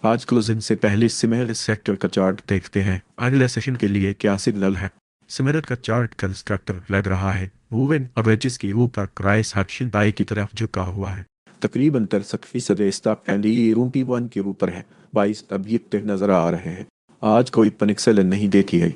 आज क्लोजिंग से पहले सिमेरन सेक्टर का चार्ट देखते हैं। अगले सेशन के लिए क्या सिग्नल है? सिमेरन का चार्ट कंस्ट्रक्टर लग रहा है। मूविंग एवरेजेस के ऊपर प्राइस एक्शन बाई की तरफ झुका हुआ है। तकरीबन 63% स्टॉक एंडी रूपी वन के ऊपर है। 22 तक नजर आ रहे हैं। आज कोई पनिक्सल नहीं देखी गई।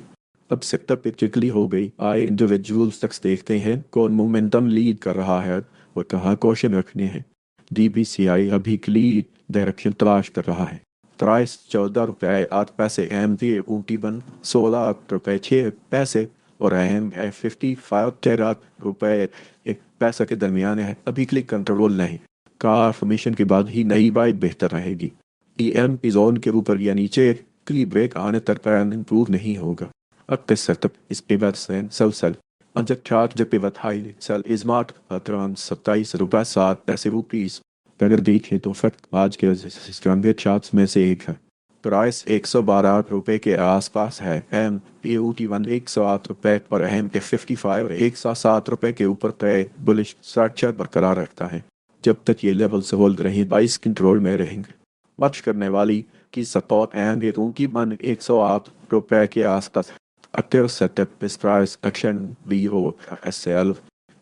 अब सेक्टर पे चिकली हो गई। आए इंडिविजुअल स्टॉक्स देखते हैं कौन मोमेंटम लीड कर रहा है और कहाँ क्वेश्चन रखने हैं। DBCI अभी क्लीन डायरेक्शन तलाश कर रहा है। प्राइस 14 रुपये 8 पैसे, एम टी ऊटी बन 16 रुपये 6 पैसे और एम है 55 रुपये 1 पैसा के दरमियान है। अभी क्लिक कंट्रोल नहीं। कार फॉर्मेशन के बाद ही नई बाइक बेहतर रहेगी। EMP जोन के ऊपर या नीचे क्ली ब्रेक आने तक पैन इंप्रूव नहीं होगा। अब के सेटअप इस pivot सेल अंजक चार्ट जब pivot high sell is mark अतरान 27 रुपये 7 पैसे रुपीस। अगर देखें तो फर्क आज के स्ट्रॉन्गर चार्ट्स में से एक है। प्राइस 112 रुपये के आसपास है। एम PUT1 108 रुपये और एम के 55 107 रुपये के ऊपर तय बुलिश स्ट्रक्चर बरकरार रखता है। जब तक ये लेवल से होल्ड रहे 22 कंट्रोल में रहेंगे। मच करने वाली की सपोर्ट एंड रेटों की मन 108 रुपये के आसपास। Active setup is price action VOSL.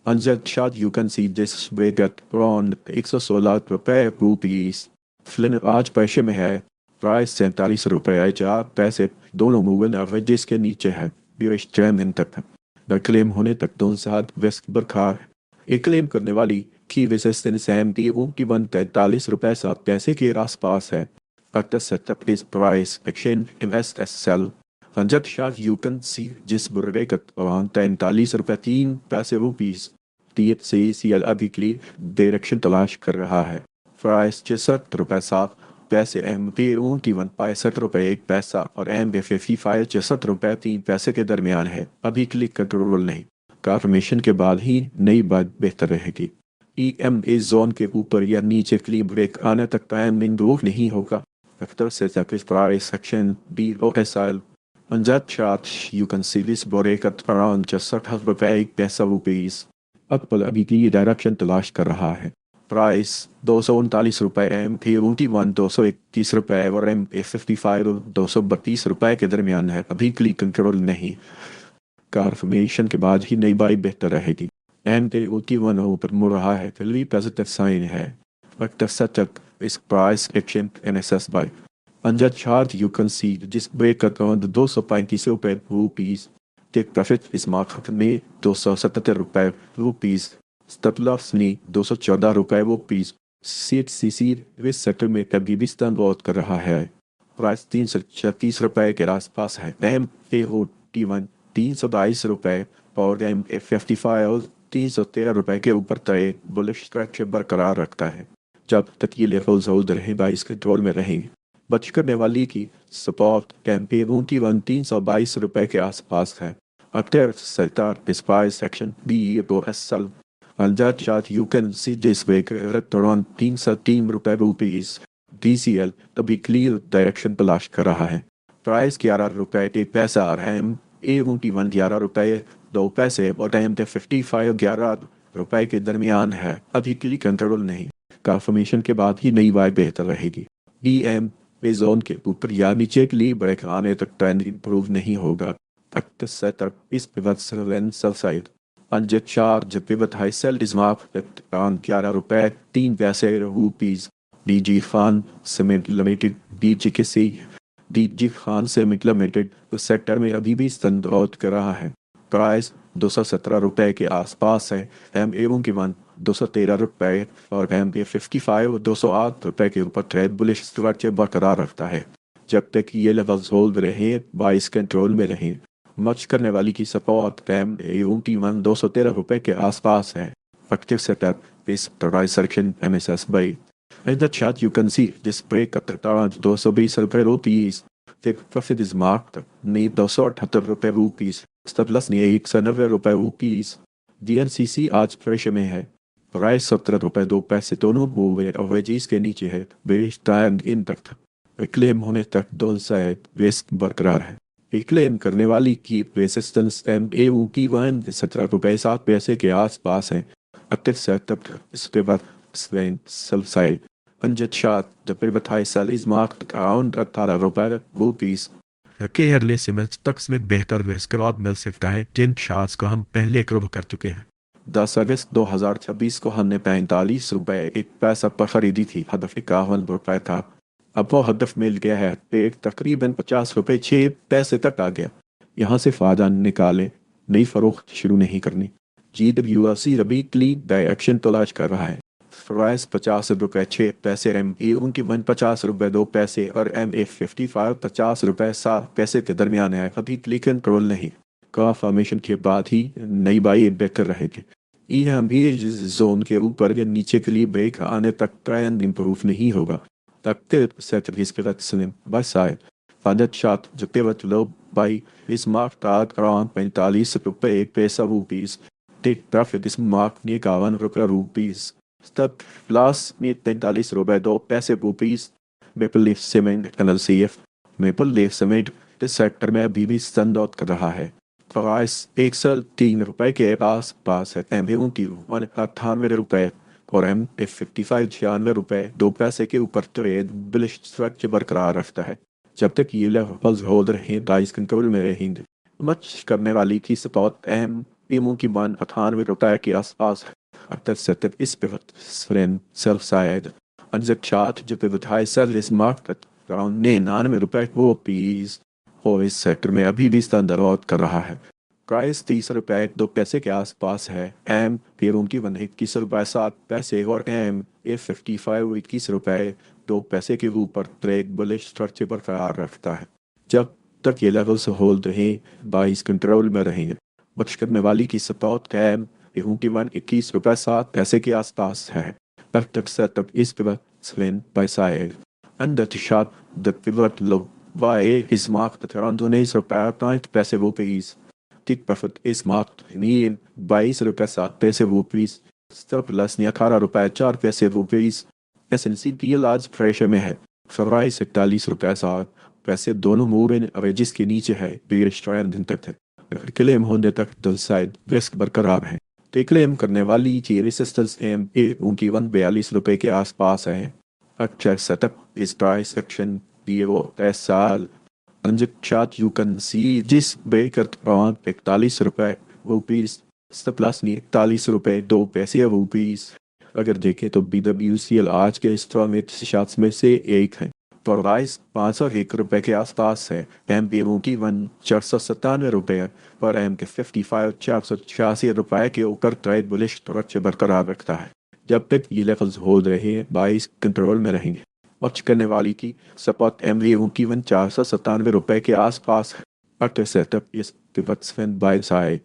Unjust chart you can see this break at around 116 रुपये। फ्लिन आज पैसे में है। प्राइस 47 रुपये 4 पैसे। दोनों मूविंग एवरेजेस के नीचे है। बीरिश ट्रेंड तक है। द क्लेम होने तक दोनों साथ वेस्ट बरकरार है। एक क्लेम करने वाली की रेजिस्टेंस MT1 43 रुपये 7 पैसे के आसपास है। Active setup is price action invest SL. Unjust chart you can see जिस बुरे का around 43 रुपये 3 पैसे रुपीस। TFCCL अभी क्लियर डायरेक्शन तलाश कर रहा है। प्राइस 66 रुपये 7 पैसे। MT1 65 रुपये 1 पैसा और MB 55 66 रुपये 3 पैसे के दरमियान है। अभी क्लिक कंट्रोल नहीं। कन्फर्मेशन के बाद ही नई बात बेहतर रहेगी। EMA जोन के ऊपर या नीचे क्लीन ब्रेक आने तक टाइम इंप्रूव नहीं होगा। After set price section BOSL. On that chart, you can see this break at around just 60 रुपये। अकबल अभी की डायरेक्शन तलाश कर रहा है। प्राइस 239 रुपये MT1 231 रुपये और MA 55 232 रुपये के दरमियान है। अभी क्लिक कंट्रोल नहीं। कन्फर्मेशन के बाद ही नई बाई बेहतर रहेगी। MT1 ऊपर मुड़ रहा है। फिर पॉजिटिव साइन है। वक्त सेटअप इस price action NSS by. Under chart you can see this break at around 235 रुपये। टेक प्रॉफिट इस मार्केट में 277 रुपये। स्टॉप लॉस ने 214 रुपये। CHCC इस सेक्टर में कभी भी स्टैंड आउट कर रहा है। प्राइस 336 रुपये के आसपास है। MAOT1 322 रुपये और MA 55 313 रुपये के ऊपर तय बुलिश स्ट्रक्चर बरकरार रखता है। जब तक ये लेवल्स होल्ड रहे 22 कंट्रोल में रहेंगे। बच करने वाली की सपोर्ट कैंपेन 322 रुपये के आसपास है। After sector price section BOSL. On that chart you can see this break at around 313 रुपये। DCL अभी क्लियर डायरेक्शन तलाश कर रहा है। प्राइस 11 रुपये 1 पैसा और MA1 11 रुपये 2 पैसे और MT 55 11 रुपये के दरमियान है। अभी क्लिक कंट्रोल नहीं। कन्फर्मेशन के बाद ही नई बाई बेहतर रहेगी। EMA जोन के ऊपर या नीचे के लिए ब्रेक आने तक ट्रेंड इंप्रूव नहीं होगा। Active setup is pivot cell and sell side. Unjust chart जब pivot high sell is marked at around 11 रुपये 3 पैसे rupees. DG Khan Cement Limited DG Khan Cement Limited उस सेक्टर में अभी भी स्टैंड आउट कर रहा है। प्राइस 217 रुपये के आसपास है। MA1 213 रुपये और MA 55 208 रुपये के ऊपर ट्रेड बुलिश स्ट्रक्चर बरकरार रखता है। जब तक ये लेवल्स होल्ड रहे 22 कंट्रोल में रहे। मच करने वाली की सपोर्ट MA1 213 रुपये के आसपास है। Active setup is price section MSS by. In the chart you can see this break at around 220 रुपये। Take profit is marked ने 278 रुपये। Stop loss ने 190 रुपये। DNCC आज प्रेशर में है। प्राइस 17 रुपये 2 पैसे दोनों मूव एवरेजेस के नीचे है। बेरिश ट्रेंड इन तक क्लेम होने तक दोनों साइड रिस्क बरकरार है। क्लेम करने वाली की रेजिस्टेंस MA1 17 रुपये 7 पैसे के आसपास है। Active setup इस पे बाद sell side Anjit Shah, the privatized salaries marked around 18 रुपए rupees. के अगले सीमेंट तक में बेहतर विस्करात मिल सकता है जिन शार्ट्स को हम पहले कवर कर चुके हैं। 10 अगस्त 2026 को हमने 45 रुपए 1 पैसा पर खरीदी थी, हदफ 51 रुपए था। अब वो हदफ मिल गया है, एक तकरीबन 50 रुपए 6 पैसे तक आ गया। यहाँ से फायदा निकाले, नई फरोख्त शुरू नहीं करनी। GWC रबी क्लीन डायरेक्शन तलाश कर रहा है। प्राइस 50 रुपए 6 पैसे, उनकी 50 रुपए 2 पैसे और MA55 50 रुपए 7 पैसे के दरमियान है। अभी क्लिक कंट्रोल नहीं, कन्फर्मेशन के बाद ही नई बाई बेहतर रहेगी। ये भी जोन के ऊपर या नीचे के लिए ब्रेक आने तक ट्रेंड इंप्रूव नहीं होगा। तब Slim by side. Funded shot the pivot low by is marked at around 45 रुपए 1 पैसा rupees. Take profit is marked near 51 rupees. Stop loss near 45 रुपए 2 पैसे rupees. Maple Leaf Cement LLCF. Maple Leaf Cement इस sector में अभी भी stand out कर रहा है। प्राइस 103 रुपए के आस पास है। MA 98 रुपए और MA55 96 रुपए 2 पैसे के ऊपर ट्रेड बुलिश स्ट्रक्चर बरकरार रखता है। जब तक ये लेवल्स होल्ड रहे, प्राइस कंट्रोल में रहेंगे। मच करने वाली की सपोर्ट MA की 98 रुपए के आसपास है। After setup is pivot friend self side on the chart the pivot high sell is marked at around 99 रुपए rupees और इस सेक्टर में अभी भी स्टैंड आउट कर रहा है। प्राइस 30 रुपए 2 पैसे के आसपास है। MA 21 रुपए 7 पैसे और MA55 21 रुपए 2 पैसे के ऊपर ट्रेड बुलिश स्ट्रक्चर बरकरार रखता है। जब तक ये लेवल्स होल्ड रहे, बाइस कंट्रोल में रहेंगे। बच करने वाली की सपोर्ट MA 21 रुपए 7 पैसे के आसपास है। तब तक सेटअप इस pivot swing by side under the shot the pivot low by is marked at around 19 रुपए 9 पैसे rupees. Take profit is marked in 22 रुपए 7 पैसे rupees. स्टॉप लॉस 18 रुपए 4 पैसे rupees. SNCP लार्ज प्रेशर में है। प्राइस 41 रुपए 7 पैसे दोनों मूविंग एवरेजेस के नीचे है। बेरिश ट्रेंड दिन तक है। क्लेम होने तक डल साइड रिस्क बरकरार है। तो क्लेम करने वाली की रेसिस्टेंस MA 42 रुपए के आसपास है। अच्छा सेटअप इस प्राइस सेक्शन PO साल Anjit chart you can see जिस break at around 41 रुपए rupees प्लस नहीं 41 रुपए 2 पैसे rupees। अगर देखें तो BWCL आज के स्ट्रॉन्ग शार्ट्स में से एक है। प्राइस 501 रुपए के आसपास है। MA 497 रुपए पर MA55 486 रुपए के ऊपर ट्रेड बुलिश स्ट्रक्चर बरकरार रखता है। जब तक ये लेवल्स होल्ड रहे, बाइस कंट्रोल में रहेंगे। वॉच करने वाली की सपोर्ट MA 497 रुपए के आसपास है। After setup is pivot swing by side.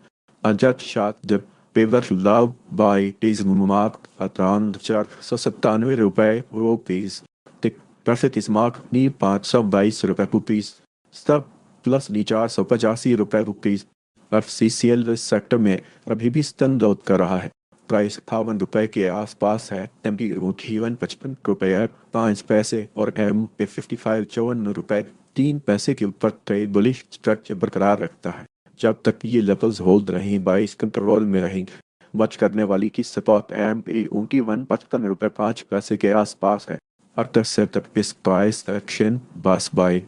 Anjit shot the pivot low by is marked at around 497 रुपए rupees. The profit is marked नी 522 रुपए rupees. Stop प्लस नी 485 रुपए rupees. FCCL सेक्टर में अभी भी स्टैंड आउट कर रहा है। प्राइस 58 रुपए के आसपास है। MA 55 रुपए 5 पैसे और MA55 54 रुपए 3 पैसे के ऊपर ट्रेड बुलिश स्ट्रक्चर बरकरार रखता है। जब तक ये लेवल्स होल्ड रहें, बाइस कंट्रोल में रहेंगे। बच करने वाली की सपोर्ट MA 55 रुपए 5 पैसे के आसपास है। After setup is price action bus buy.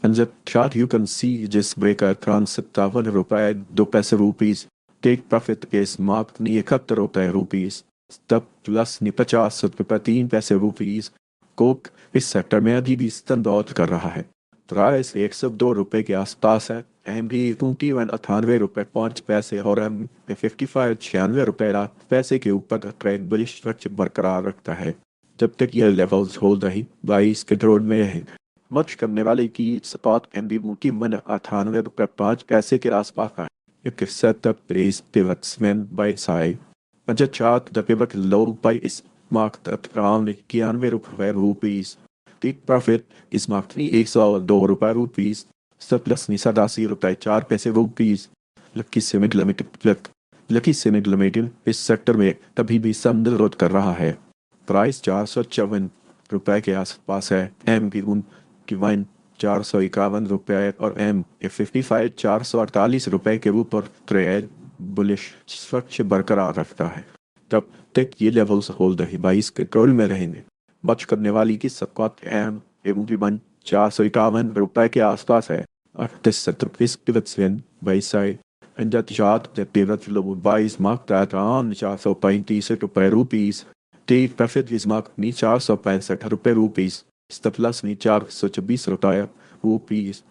And the chart you can see just break at around 57 रुपए 2 पैसे rupees. Take profit is marked नी 71 रुपए rupees. Stop plus नी 50 रुपए 3 पैसे rupees. कोक इस सेक्टर में अभी भी स्टैंड आउट कर रहा है। प्राइस 102 रुपए के आसपास है। MA 21 98 रुपए 5 पैसे और MA 55 96 रुपए 8 पैसे के ऊपर ट्रेड बुलिश स्ट्रक्चर बरकरार रखता है। जब तक ये लेवल्स होल्ड रही, बाइस कंट्रोल में रहेंगे। मच करने वाले की सपोर्ट MA 98 रुपए 5 पैसे के आसपास है। You can set up these pivots when by side. On the chart, the pivot low by is marked at around 91 rupees. Take profit is marked 102 rupees. Surplus ni 87 रुपए 4 पैसे rupees. Lucky Cement Limited इस sector में तभी भी संदर्भ कर रहा है। प्राइस 454 रुपए के आसपास है। MA 451 रुपए और MA55 448 रुपए के ऊपर ट्रेड बुलिश स्ट्रक्चर बरकरार रखता है। तब तक ये लेवल्स होल्ड रही, बाइस कंट्रोल में रहेंगे। बच करने वाली की सबकॉट एम एवं विमान 451 रुपए के आसपास है। 38 Weisheit. In der Tat, der Bewertungsbeweis macht daran 435 rupees. Die Perfect macht nicht 465 rupees. Staples नहीं 426 rupees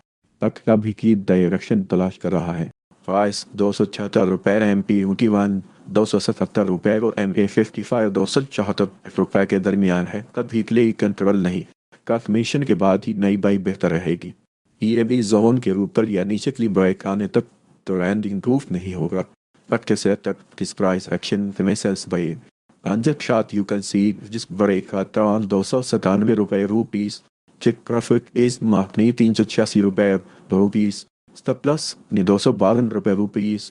तक का भी की डायरेक्शन तलाश कर रहा है। प्राइस 276 रुपए MP21 277 रुपए और MA55 274 के दरमियान है। कभी क्ले कंट्रोल नहीं, कन्फर्मेशन के बाद ही नई बाइक बेहतर रहेगी। EME जोन के ऊपर या नीचे क्ली ब्रेक आने तक ट्रेंड इंप्रूव नहीं होगा। But तक this price action sells by Anjak shot you can see just break at around 297 rupees. Check profit is marked 386 rupees. Stop plus ni 252 rupees.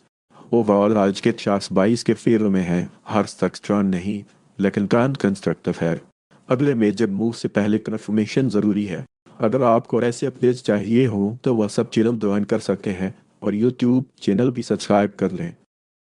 Overall आज के 422 के फेवर में है। हर तक स्ट्रॉन नहीं, लेकिन ट्रेंड कंस्ट्रक्टिव है। अगले मेजर मूव से पहले कन्फर्मेशन ज़रूरी है। अगर आपको ऐसे अपडेट्स चाहिए हो तो व्हाट्सएप चैनल ज्वाइन कर सकते हैं और यूट्यूब चैनल भी सब्सक्राइब कर लें।